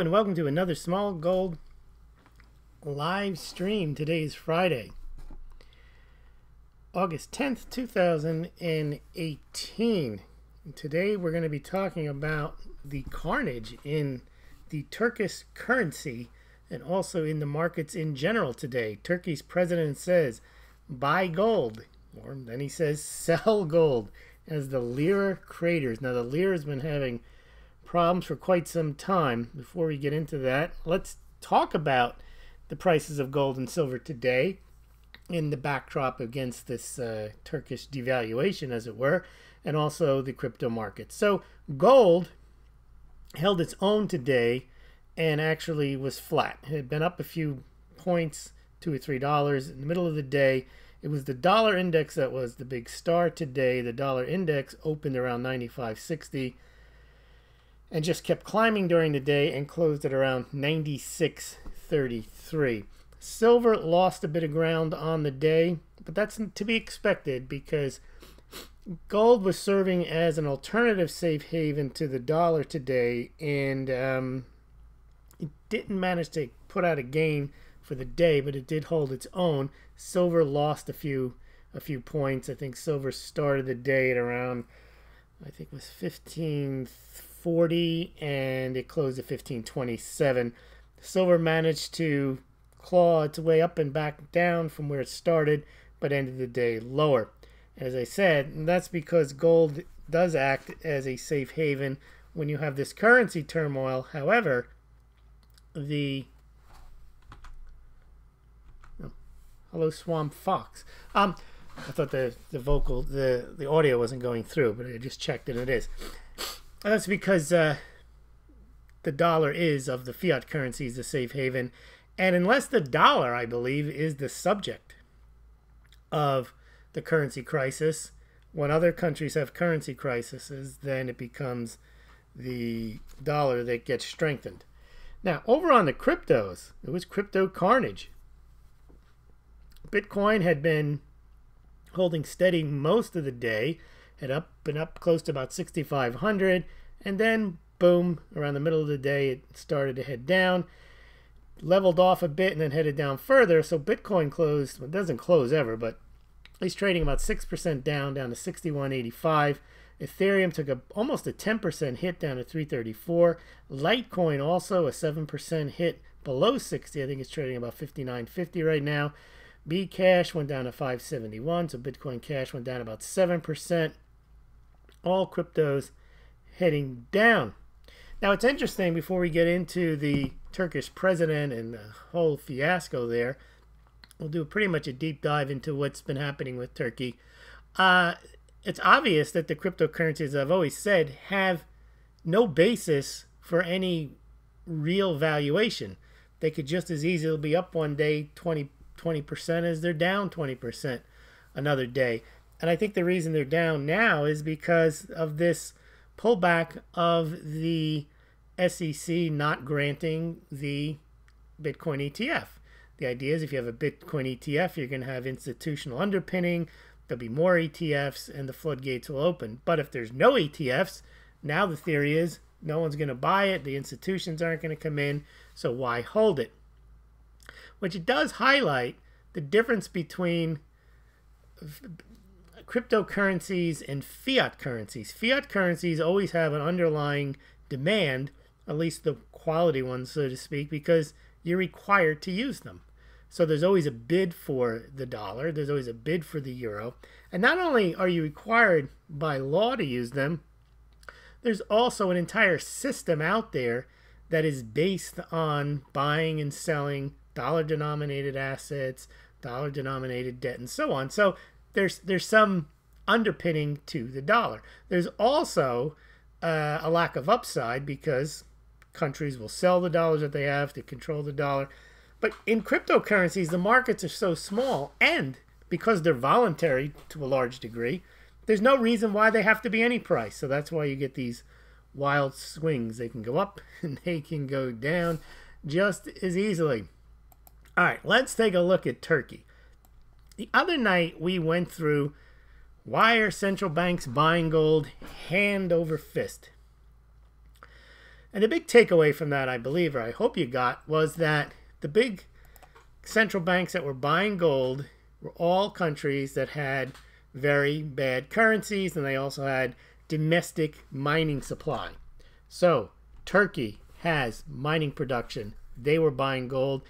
and welcome to another Smaulgld live stream. Today is Friday, August 10th, 2018. And today we're going to be talking about the carnage in the Turkish currency and also in the markets in general today. Turkey's president says, buy gold, or then he says, sell gold, as the Lira craters. Now, the Lira has been having problems for quite some time. Before we get into that, let's talk about the prices of gold and silver today in the backdrop against this Turkish devaluation, as it were, and also the crypto market. So gold held its own today and actually was flat. It had been up a few points, $2 or $3 in the middle of the day. It was the dollar index that was the big star today. The dollar index opened around 95.60 and just kept climbing during the day and closed at around 96.33. Silver lost a bit of ground on the day, but that's to be expected because gold was serving as an alternative safe haven to the dollar today, and it didn't manage to put out a gain for the day, but it did hold its own. Silver lost a few points. I think silver started the day at around, I think it was 1540, and it closed at 1527. Silver managed to claw its way up and back down from where it started, but ended the day lower. As I said, that's because gold does act as a safe haven when you have this currency turmoil. However, hello, Swamp Fox. I thought the audio wasn't going through, but I just checked and it is. That's because the dollar is, of the fiat currencies, the safe haven. And unless the dollar, I believe, is the subject of the currency crisis, when other countries have currency crises, then it becomes the dollar that gets strengthened. Now, over on the cryptos, it was crypto carnage. Bitcoin had been holding steady most of the day, had been up close to about 6,500, and then boom, around the middle of the day it started to head down, leveled off a bit, and then headed down further. So Bitcoin closed, well, it doesn't close ever, but he's trading about 6% down to 61.85. Ethereum took almost a 10% hit down to 334. Litecoin also a 7% hit below 60. I think it's trading about 59.50 right now. Bcash went down to 571, so Bitcoin Cash went down about 7%. All cryptos heading down. Now, it's interesting, before we get into the Turkish president and the whole fiasco there, we'll do pretty much a deep dive into what's been happening with Turkey. It's obvious that the cryptocurrencies, as I've always said, have no basis for any real valuation. They could just as easily be up one day 20% as they're down 20% another day. And I think the reason they're down now is because of this pullback of the SEC not granting the Bitcoin ETF. The idea is if you have a Bitcoin ETF, you're going to have institutional underpinning, there'll be more ETFs, and the floodgates will open. But if there's no ETFs, now the theory is no one's going to buy it, the institutions aren't going to come in, so why hold it? Which it does highlight the difference between cryptocurrencies and fiat currencies. Fiat currencies always have an underlying demand, at least the quality ones, so to speak, because you're required to use them. So there's always a bid for the dollar, there's always a bid for the euro. And not only are you required by law to use them, there's also an entire system out there that is based on buying and selling dollar-denominated assets, dollar-denominated debt, and so on. So there's some underpinning to the dollar. There's also a lack of upside because countries will sell the dollars that they have to control the dollar. But in cryptocurrencies, the markets are so small, and because they're voluntary to a large degree, there's no reason why they have to be any price. So that's why you get these wild swings. They can go up and they can go down just as easily. All right, let's take a look at Turkey. The other night we went through why are central banks buying gold hand over fist. And the big takeaway from that, I believe, or I hope you got, was that the big central banks that were buying gold were all countries that had very bad currencies, and they also had domestic mining supply. So Turkey has mining production. They were buying gold.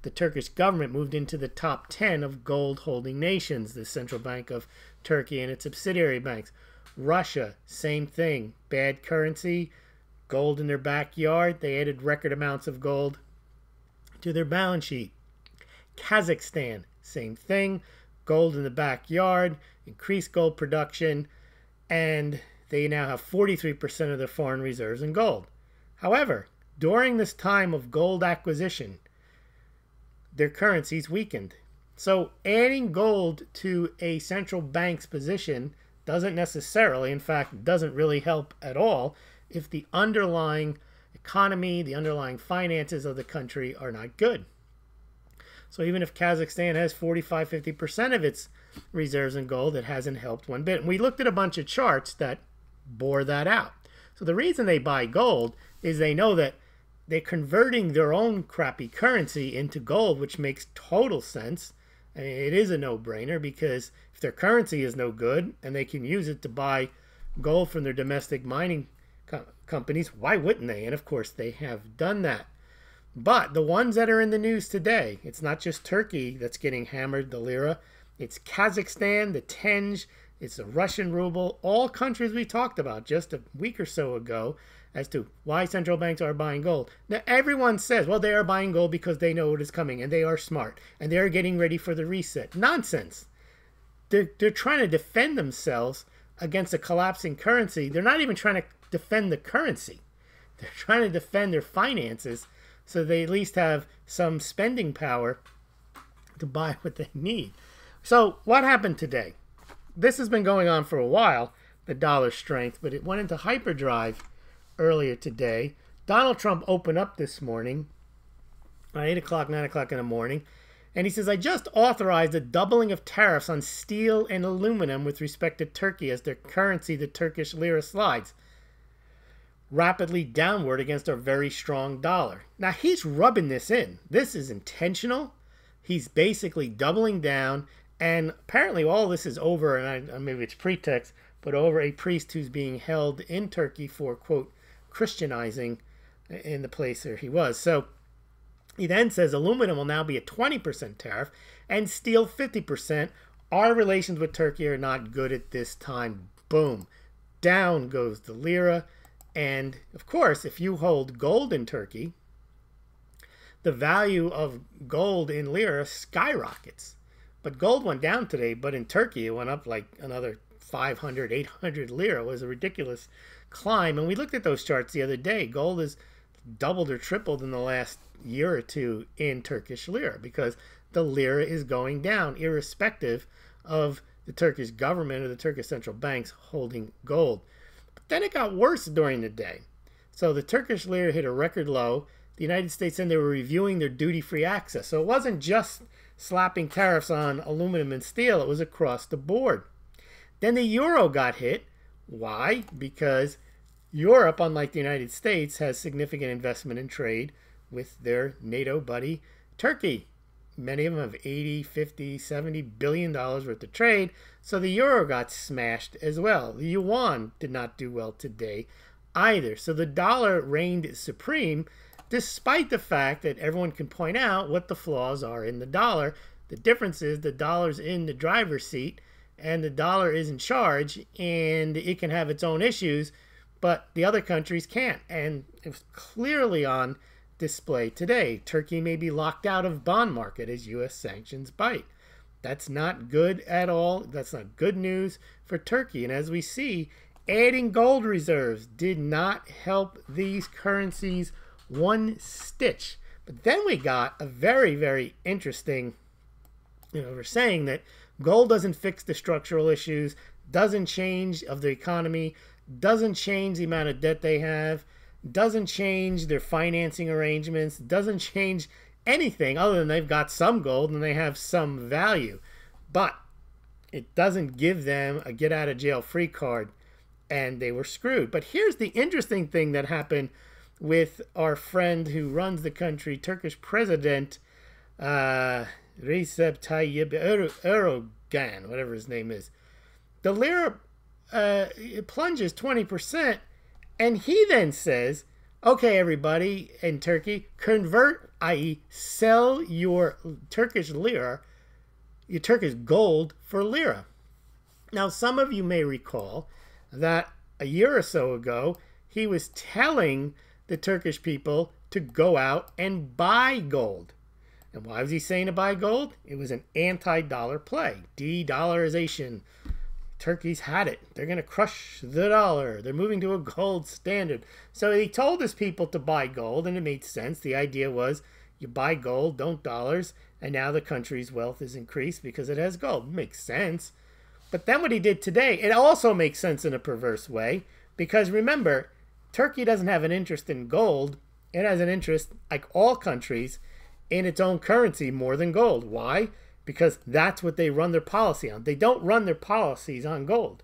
The Turkish government moved into the top 10 of gold holding nations, the Central Bank of Turkey and its subsidiary banks. Russia, same thing. Bad currency, gold in their backyard. They added record amounts of gold to their balance sheet. Kazakhstan, same thing. Gold in the backyard, increased gold production, and they now have 43% of their foreign reserves in gold. However, during this time of gold acquisition, their currencies weakened. So adding gold to a central bank's position doesn't necessarily, in fact, doesn't really help at all if the underlying economy, the underlying finances of the country are not good. So even if Kazakhstan has 45-50% of its reserves in gold, it hasn't helped one bit. And we looked at a bunch of charts that bore that out. So the reason they buy gold is they know that they're converting their own crappy currency into gold, which makes total sense. I mean, it is a no-brainer because if their currency is no good and they can use it to buy gold from their domestic mining companies, why wouldn't they? And of course, they have done that. But the ones that are in the news today, it's not just Turkey that's getting hammered, the Lira. It's Kazakhstan, the Tenge, it's the Russian ruble, all countries we talked about just a week or so ago as to why central banks are buying gold. Now, everyone says, well, they are buying gold because they know what is coming, and they are smart, and they are getting ready for the reset. Nonsense. They're trying to defend themselves against a collapsing currency. They're not even trying to defend the currency. They're trying to defend their finances so they at least have some spending power to buy what they need. So what happened today? This has been going on for a while, the dollar strength, but it went into hyperdrive earlier today. Donald Trump opened up this morning at 8 o'clock, 9 o'clock in the morning, and he says, I just authorized a doubling of tariffs on steel and aluminum with respect to Turkey as their currency, the Turkish lira, slides rapidly downward against our very strong dollar. Now, he's rubbing this in. This is intentional. He's basically doubling down, and apparently all this is over, and maybe it's pretext, but over a priest who's being held in Turkey for, quote, Christianizing in the place where he was. So he then says aluminum will now be a 20% tariff and steel 50%. Our relations with Turkey are not good at this time. Boom. Down goes the lira. And of course, if you hold gold in Turkey, the value of gold in lira skyrockets. But gold went down today, but in Turkey it went up like another 500, 800 lira. It was a ridiculous climb. And we looked at those charts the other day. Gold has doubled or tripled in the last year or two in Turkish lira because the lira is going down, irrespective of the Turkish government or the Turkish central banks holding gold. But then it got worse during the day. So the Turkish lira hit a record low. The United States said they were reviewing their duty-free access. So it wasn't just slapping tariffs on aluminum and steel. It was across the board. Then the euro got hit. Why? Because Europe, unlike the United States, has significant investment in trade with their NATO buddy, Turkey. Many of them have 80, 50, 70 billion dollars worth of trade. So the euro got smashed as well. The yuan did not do well today either. So the dollar reigned supreme, despite the fact that everyone can point out what the flaws are in the dollar. The difference is the dollar's in the driver's seat and the dollar is in charge, and it can have its own issues, but the other countries can't. And it was clearly on display today. Turkey may be locked out of bond market as U.S. sanctions bite. That's not good at all. That's not good news for Turkey. And as we see, adding gold reserves did not help these currencies one stitch. But then we got a very, very interesting, we're saying that gold doesn't fix the structural issues, doesn't change of the economy, doesn't change the amount of debt they have, doesn't change their financing arrangements, doesn't change anything other than they've got some gold and they have some value. But it doesn't give them a get-out-of-jail-free card, and they were screwed. But here's the interesting thing that happened with our friend who runs the country, Turkish President Recep Tayyip Erdogan, whatever his name is. The lira it plunges 20%, and he then says, okay, everybody in Turkey, convert, i.e. sell your Turkish lira, your Turkish gold for lira. Now, some of you may recall that a year or so ago, he was telling the Turkish people to go out and buy gold. And why was he saying to buy gold? It was an anti-dollar play. De-dollarization. Turkey's had it. They're going to crush the dollar. They're moving to a gold standard. So he told his people to buy gold, and it made sense. The idea was you buy gold, don't dollars, and now the country's wealth is increased because it has gold. It makes sense. But then what he did today, it also makes sense in a perverse way, because remember, Turkey doesn't have an interest in gold. It has an interest, like all countries, in its own currency more than gold. Why? Because that's what they run their policy on. They don't run their policies on gold.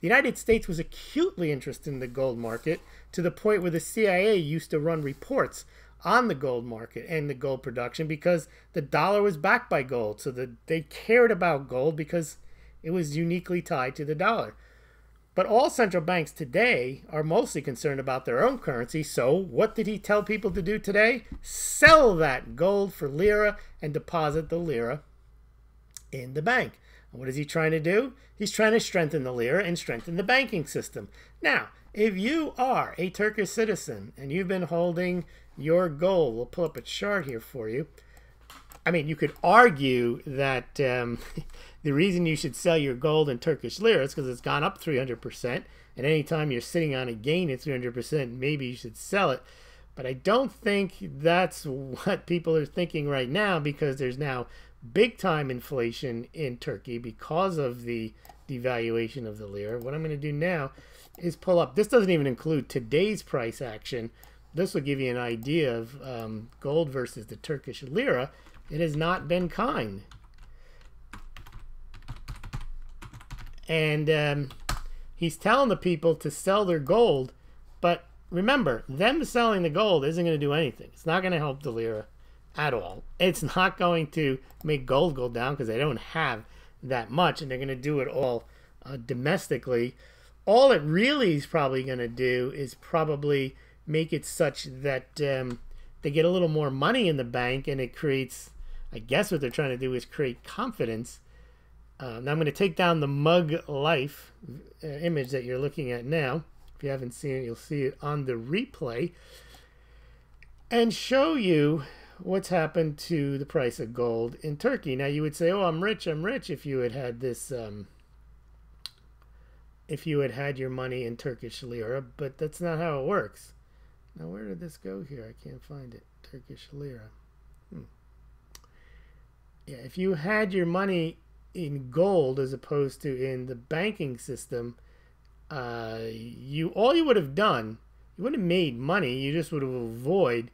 The United States was acutely interested in the gold market to the point where the CIA used to run reports on the gold market and the gold production because the dollar was backed by gold. So they cared about gold because it was uniquely tied to the dollar. But all central banks today are mostly concerned about their own currency. So what did he tell people to do today? Sell that gold for lira and deposit the lira in the bank. And what is he trying to do? He's trying to strengthen the lira and strengthen the banking system. Now, if you are a Turkish citizen and you've been holding your gold, we'll pull up a chart here for you. I mean, you could argue that the reason you should sell your gold in Turkish lira is because it's gone up 300%. And anytime you're sitting on a gain at 300%, maybe you should sell it. But I don't think that's what people are thinking right now, because there's now big time inflation in Turkey because of the devaluation of the lira. What I'm going to do now is pull up. This doesn't even include today's price action. This will give you an idea of gold versus the Turkish lira. It has not been kind. And he's telling the people to sell their gold. But remember, them selling the gold isn't going to do anything. It's not going to help the lira at all. It's not going to make gold go down because they don't have that much. And they're going to do it all domestically. All it really is probably going to do is probably make it such that they get a little more money in the bank, and it creates, I guess what they're trying to do is create confidence. Now I'm going to take down the mug life image that you're looking at now. If you haven't seen it, you'll see it on the replay, and show you what's happened to the price of gold in Turkey. Now you would say, oh, I'm rich if you had had this, if you had had your money in Turkish lira, but that's not how it works. Now where did this go here? I can't find it. Turkish lira. Yeah, if you had your money in gold as opposed to in the banking system, all you would have done, you wouldn't have made money, you just would have avoided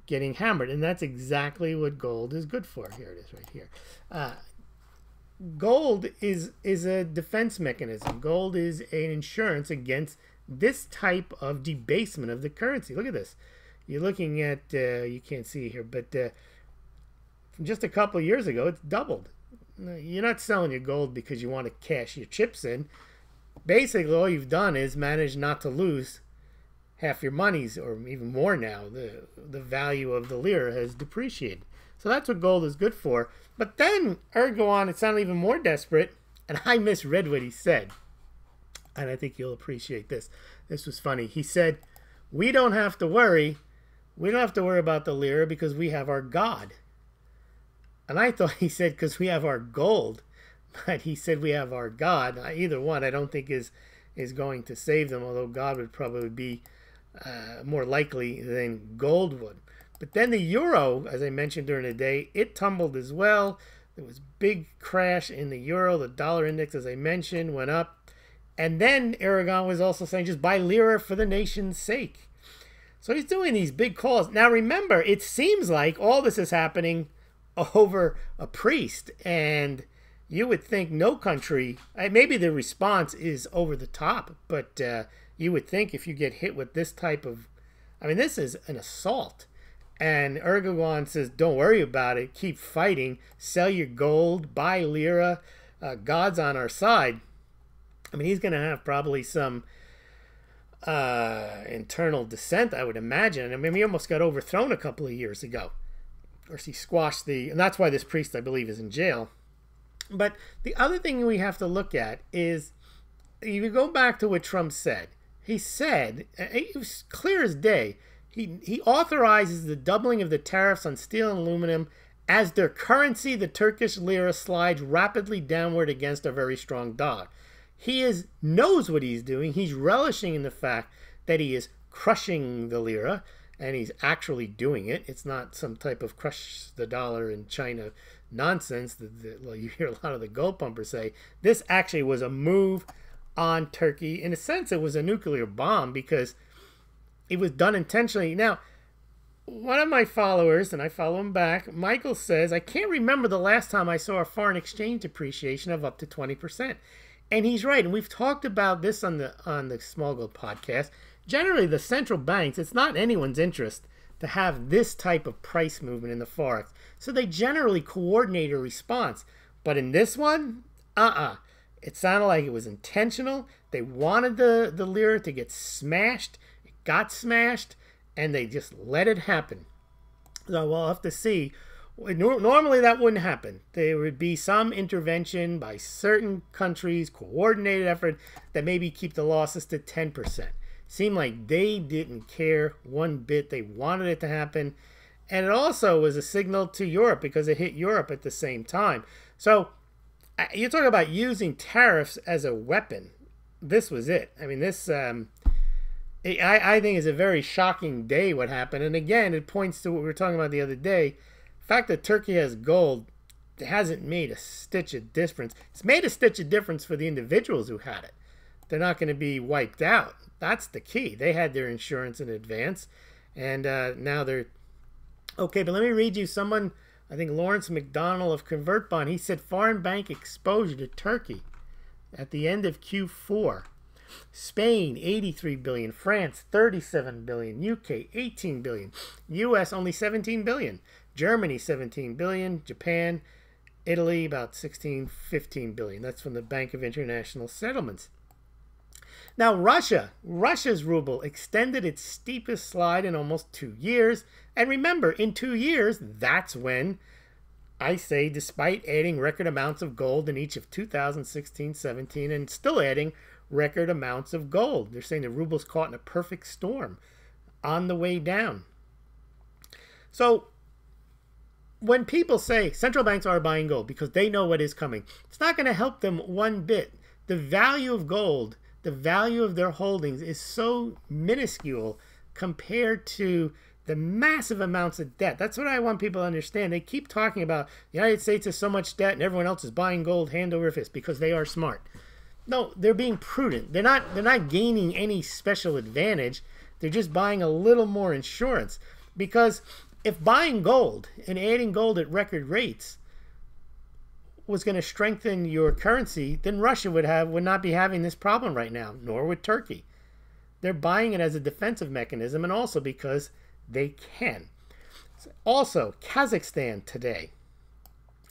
getting hammered. And that's exactly what gold is good for. Here it is right here. Gold is a defense mechanism. Gold is an insurance against this type of debasement of the currency. Look at this. You're looking at, you can't see here, but from just a couple of years ago, it's doubled. You're not selling your gold because you want to cash your chips in. Basically, all you've done is manage not to lose half your monies, or even more now. The value of the lira has depreciated. So that's what gold is good for. But then Erdogan, it sounded even more desperate, and I misread what he said. And I think you'll appreciate this. This was funny. He said, we don't have to worry. We don't have to worry about the lira because we have our God. And I thought he said because we have our gold. But he said we have our God. Either one I don't think is going to save them, although God would probably be more likely than gold would. But then the euro, as I mentioned during the day, it tumbled as well. There was big crash in the euro. The dollar index, as I mentioned, went up. And then Erdogan was also saying just buy lira for the nation's sake. So he's doing these big calls. Now remember, it seems like all this is happening over a priest. And you would think no country, maybe the response is over the top, but you would think if you get hit with this type of I mean, this is an assault. And Erdogan says, don't worry about it. Keep fighting. Sell your gold. Buy Lira. God's on our side. I mean, he's going to have probably some internal dissent, I would imagine. I mean, he almost got overthrown a couple of years ago. Of course, he squashed and that's why this priest, I believe, is in jail. But the other thing we have to look at is, if you go back to what Trump said, he said, it was clear as day, he authorizes the doubling of the tariffs on steel and aluminum as their currency, the Turkish lira, slides rapidly downward against a very strong dollar. He knows what he's doing. He's relishing in the fact that he is crushing the lira, and he's actually doing it. It's not some type of crush the dollar in China nonsense that you hear a lot of the gold pumpers say. This actually was a move on Turkey. In a sense, it was a nuclear bomb because it was done intentionally. Now, one of my followers, and I follow him back, Michael says, I can't remember the last time I saw a foreign exchange appreciation of up to 20%. And he's right. And we've talked about this on the Smaulgld podcast. Generally, the central banks, it's not in anyone's interest to have this type of price movement in the Forex. So they generally coordinate a response. But in this one, it sounded like it was intentional. They wanted the lira to get smashed. It got smashed, and they just let it happen. So we'll have to see. Normally that wouldn't happen. There would be some intervention by certain countries, coordinated effort that maybe keep the losses to 10%. Seemed like they didn't care one bit. They wanted it to happen. And it also was a signal to Europe because it hit Europe at the same time. So you're talking about using tariffs as a weapon. This was it. I mean, this I think is a very shocking day what happened. And again, it points to what we were talking about the other day. The fact that Turkey has gold hasn't made a stitch of difference. It's made a stitch of difference for the individuals who had it. They're not going to be wiped out. That's the key. They had their insurance in advance, and now they're okay. But let me read you someone. I think Lawrence McDonald of ConvertBond. He said foreign bank exposure to Turkey at the end of Q4. Spain 83 billion, France 37 billion, UK 18 billion, US only 17 billion, Germany 17 billion, Japan, Italy about 15 billion. That's from the Bank of International Settlements. Now Russia's ruble extended its steepest slide in almost 2 years. And remember, in 2 years, that's when I say, despite adding record amounts of gold in each of 2016, 17, and still adding record amounts of gold. They're saying the ruble's caught in a perfect storm on the way down. So when people say central banks are buying gold because they know what is coming, it's not going to help them one bit. The value of gold, the value of their holdings is so minuscule compared to the massive amounts of debt. That's what I want people to understand. They keep talking about the United States has so much debt and everyone else is buying gold hand over fist because they are smart. No, they're being prudent. They're not gaining any special advantage. They're just buying a little more insurance. Because if buying gold and adding gold at record rates was going to strengthen your currency, then Russia would not be having this problem right now, nor would Turkey. They're buying it as a defensive mechanism and also because they can. Also, Kazakhstan today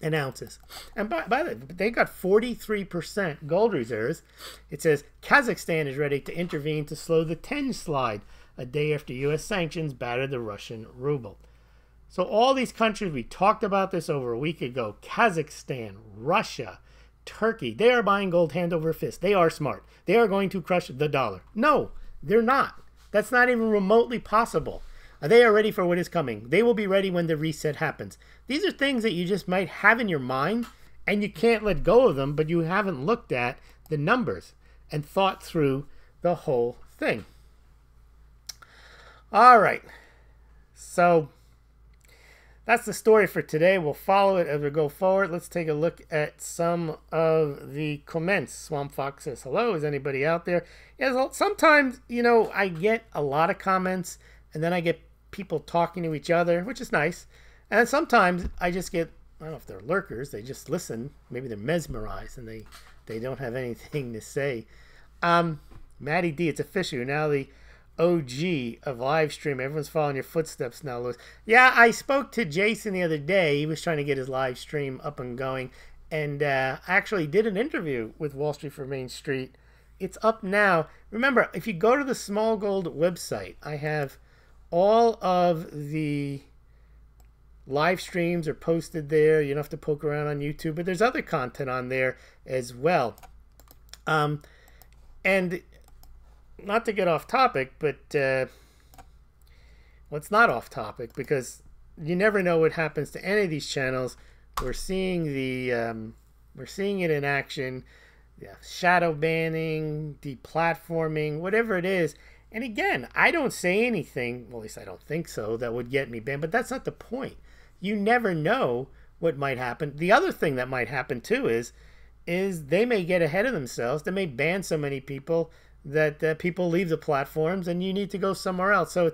announces, and by the way, they got 43% gold reserves. It says Kazakhstan is ready to intervene to slow the 10 slide a day after U.S. sanctions battered the Russian ruble. So all these countries, we talked about this over a week ago, Kazakhstan, Russia, Turkey, they are buying gold hand over fist. They are smart. They are going to crush the dollar. No, they're not. That's not even remotely possible. They are ready for what is coming. They will be ready when the reset happens. These are things that you just might have in your mind, and you can't let go of them, but you haven't looked at the numbers and thought through the whole thing. All right. So that's the story for today. We'll follow it as we go forward. Let's take a look at some of the comments. Swamp Fox says, hello, is anybody out there? Yeah, sometimes, I get a lot of comments, and then I get people talking to each other, which is nice. And sometimes I just get, I don't know if they're lurkers, they just listen. Maybe they're mesmerized and they don't have anything to say. Maddie D, it's official. Now the OG of live stream. Everyone's following your footsteps now, Louis. Yeah, I spoke to Jason the other day. He was trying to get his live stream up and going, and actually did an interview with Wall Street for Main Street. It's up now. Remember, if you go to the Smaulgld website, I have all of the live streams are posted there. You don't have to poke around on YouTube, but there's other content on there as well. And not to get off topic, but well, it's not off topic because you never know what happens to any of these channels. We're seeing we're seeing it in action. Yeah, shadow banning, deplatforming, whatever it is. And again, I don't say anything, well, at least I don't think so, that would get me banned, but that's not the point. You never know what might happen. The other thing that might happen too is they may get ahead of themselves. They may ban so many people that people leave the platforms and you need to go somewhere else. So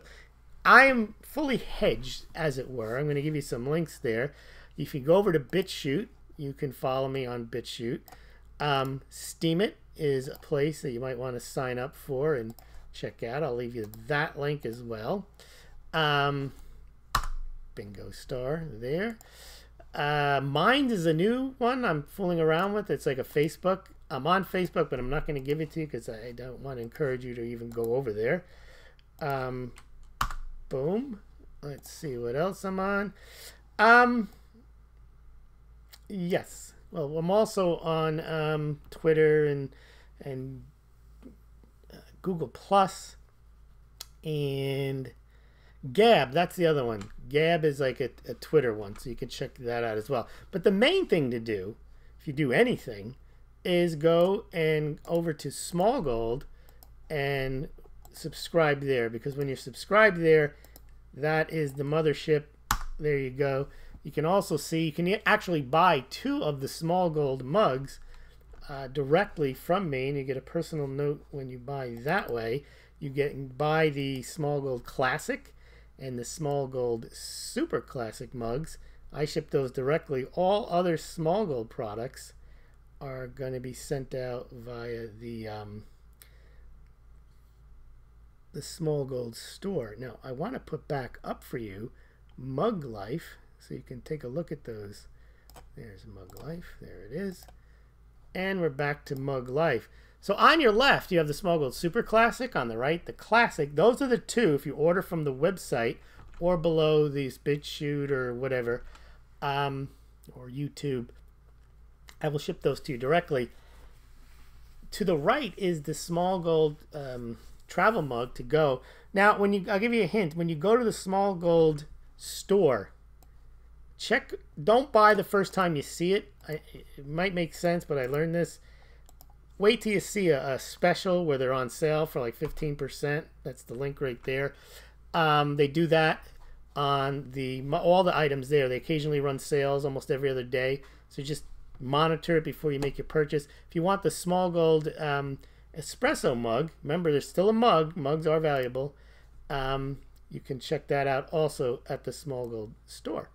I am fully hedged, as it were. I'm going to give you some links there. If you go over to BitChute, you can follow me on BitChute. Steemit is a place that you might want to sign up for and check out. I'll leave you that link as well. Bingo star there. Mind is a new one I'm fooling around with. It's like a Facebook. I'm on Facebook, but I'm not going to give it to you because I don't want to encourage you to even go over there. Boom. Let's see what else I'm on. Yes. Well, I'm also on Twitter and Google Plus and Gab. That's the other one. Gab is like a Twitter one, so you can check that out as well. But the main thing to do, if you do anything, is go and over to Smaulgld and subscribe there, because when you're subscribed there, that is the mothership. There you go. You can also see, you can actually buy 2 of the Smaulgld mugs directly from me, and you get a personal note when you buy that way. You buy the Smaulgld Classic and the Smaulgld Super Classic mugs. I ship those directly. All other Smaulgld products are going to be sent out via the Smaulgld store. Now, I want to put back up for you Mug Life, so you can take a look at those. There's Mug Life. There it is. And we're back to Mug Life. So on your left, you have the Smaulgld Super Classic. On the right, the Classic. Those are the 2 if you order from the website or below these BitChute or whatever, or YouTube. I will ship those to you directly. To the right is the Smaulgld travel mug to go. Now, I'll give you a hint. When you go to the Smaulgld store, don't buy the first time you see it. It might make sense, but I learned this. Wait till you see a special where they're on sale for like 15%. That's the link right there. They do that on all the items there. They occasionally run sales almost every other day. So just monitor it before you make your purchase. If you want the Smaulgld espresso mug, remember there's still a mug. Mugs are valuable. You can check that out also at the Smaulgld store.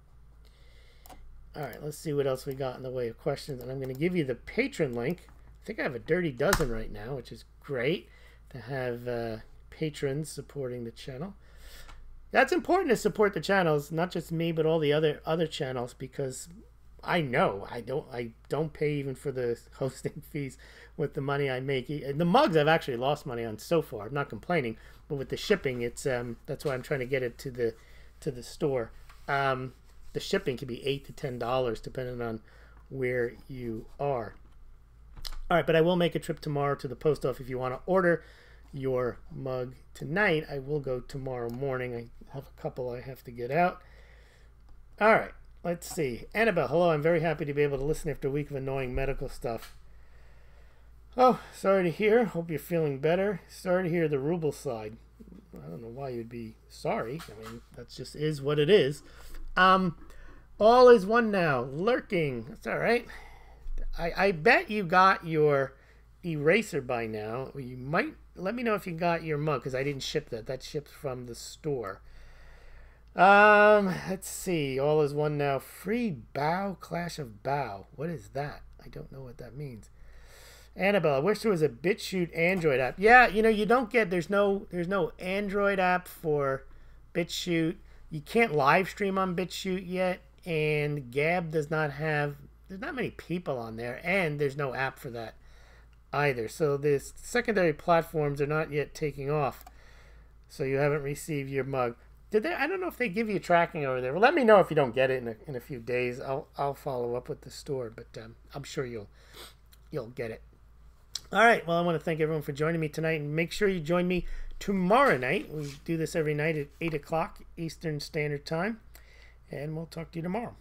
All right, let's see what else we got in the way of questions. And I'm going to give you the patron link. I think I have a dirty dozen right now, which is great to have patrons supporting the channel. That's important to support the channels, not just me, but all the other channels, because I know I don't pay even for the hosting fees with the money I make. The mugs I've actually lost money on so far. I'm not complaining, but with the shipping, it's that's why I'm trying to get it to the store. The shipping can be $8 to $10 depending on where you are. All right, but I will make a trip tomorrow to the post office. If you want to order your mug tonight, I will go tomorrow morning. I have a couple I have to get out. All right, let's see. Annabelle, hello. I'm very happy to be able to listen after a week of annoying medical stuff. Oh, sorry to hear. Hope you're feeling better. Sorry to hear the ruble slide. I don't know why you'd be sorry. I mean, that just is what it is. All is one now. Lurking. That's all right. I bet you got your eraser by now. You might let me know if you got your mug, because I didn't ship that. That shipped from the store. Let's see. All is one now. Free bow, clash of bow. What is that? I don't know what that means. Annabelle, I wish there was a BitChute Android app. Yeah, you know, you don't get, there's no Android app for BitChute. You can't live stream on BitChute yet, and Gab does not have, there's not many people on there, and there's no app for that either. So the secondary platforms are not yet taking off. So you haven't received your mug. Did they? I don't know if they give you tracking over there. Well, let me know if you don't get it in a few days. I'll follow up with the store, but I'm sure you'll get it. All right. Well, I want to thank everyone for joining me tonight, and make sure you join me tomorrow night. We do this every night at 8 o'clock Eastern Standard Time, and we'll talk to you tomorrow.